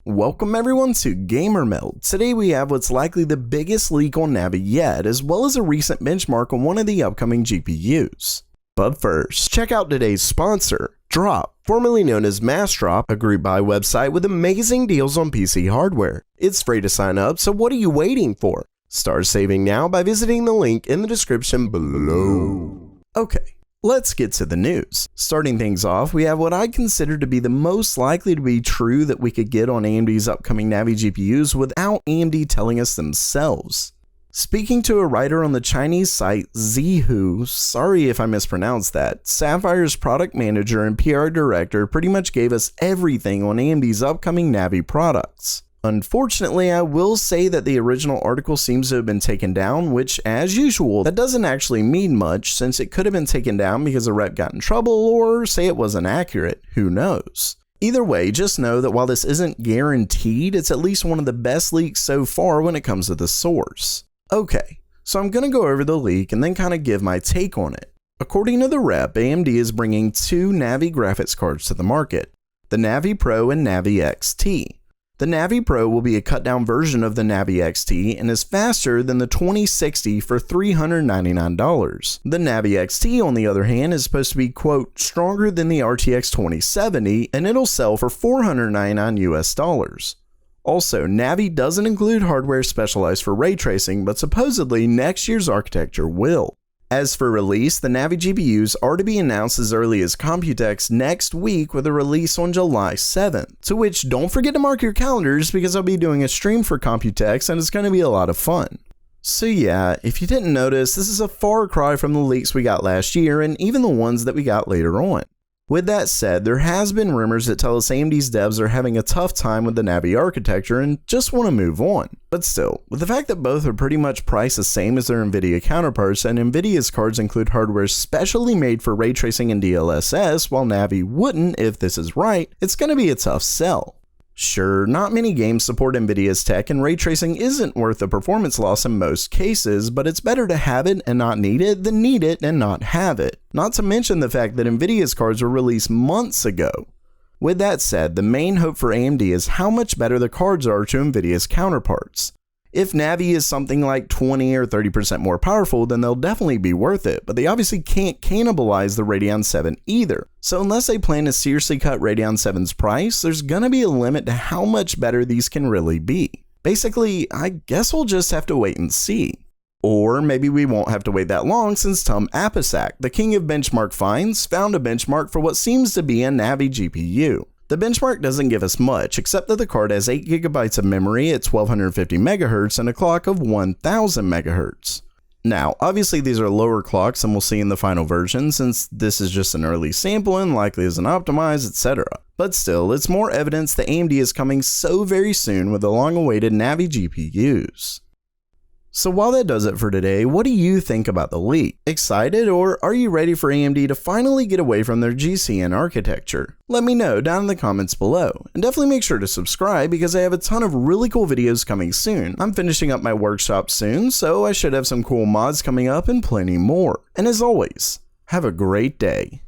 Welcome everyone to Gamer Meld. Today we have what's likely the biggest leak on Navi yet, as well as a recent benchmark on one of the upcoming GPUs. But first, check out today's sponsor, Drop, formerly known as Massdrop, a group buy website with amazing deals on PC hardware. It's free to sign up, so what are you waiting for? Start saving now by visiting the link in the description below. Okay. Let's get to the news. Starting things off, we have what I consider to be the most likely to be true that we could get on AMD's upcoming Navi GPUs without AMD telling us themselves. Speaking to a writer on the Chinese site Zihu, sorry if I mispronounced that, Sapphire's product manager and PR director pretty much gave us everything on AMD's upcoming Navi products. Unfortunately, I will say that the original article seems to have been taken down, which, as usual, that doesn't actually mean much since it could have been taken down because a rep got in trouble or say it wasn't accurate, who knows. Either way, just know that while this isn't guaranteed, it's at least one of the best leaks so far when it comes to the source. Okay, so I'm going to go over the leak and then kind of give my take on it. According to the rep, AMD is bringing two Navi graphics cards to the market, the Navi Pro and Navi XT. The Navi Pro will be a cut-down version of the Navi XT and is faster than the 2060 for $399. The Navi XT, on the other hand, is supposed to be, quote, stronger than the RTX 2070, and it'll sell for $499 US. Also, Navi doesn't include hardware specialized for ray tracing, but supposedly next year's architecture will. As for release, the Navi GPUs are to be announced as early as Computex next week with a release on July 7th, to which don't forget to mark your calendars because I'll be doing a stream for Computex and it's going to be a lot of fun. So yeah, if you didn't notice, this is a far cry from the leaks we got last year and even the ones that we got later on. With that said, there has been rumors that tell us AMD's devs are having a tough time with the Navi architecture and just want to move on. But still, with the fact that both are pretty much priced the same as their Nvidia counterparts, and Nvidia's cards include hardware specially made for ray tracing and DLSS, while Navi wouldn't if this is right, it's going to be a tough sell. Sure, not many games support Nvidia's tech and ray tracing isn't worth the performance loss in most cases, but it's better to have it and not need it than need it and not have it. Not to mention the fact that Nvidia's cards were released months ago. With that said, the main hope for AMD is how much better the cards are to Nvidia's counterparts. If Navi is something like 20 or 30% more powerful, then they'll definitely be worth it, but they obviously can't cannibalize the Radeon 7 either. So unless they plan to seriously cut Radeon 7's price, there's gonna be a limit to how much better these can really be. Basically, I guess we'll just have to wait and see. Or maybe we won't have to wait that long since Tom Apisak, the king of benchmark finds, found a benchmark for what seems to be a Navi GPU. The benchmark doesn't give us much, except that the card has 8GB of memory at 1250 MHz and a clock of 1000 MHz. Now, obviously these are lower clocks than we'll see in the final version since this is just an early sample and likely isn't optimized, etc. But still, it's more evidence that AMD is coming so very soon with the long-awaited Navi GPUs. So while that does it for today, what do you think about the leak? Excited, or are you ready for AMD to finally get away from their GCN architecture? Let me know down in the comments below, and definitely make sure to subscribe because I have a ton of really cool videos coming soon. I'm finishing up my workshop soon, so I should have some cool mods coming up and plenty more. And as always, have a great day.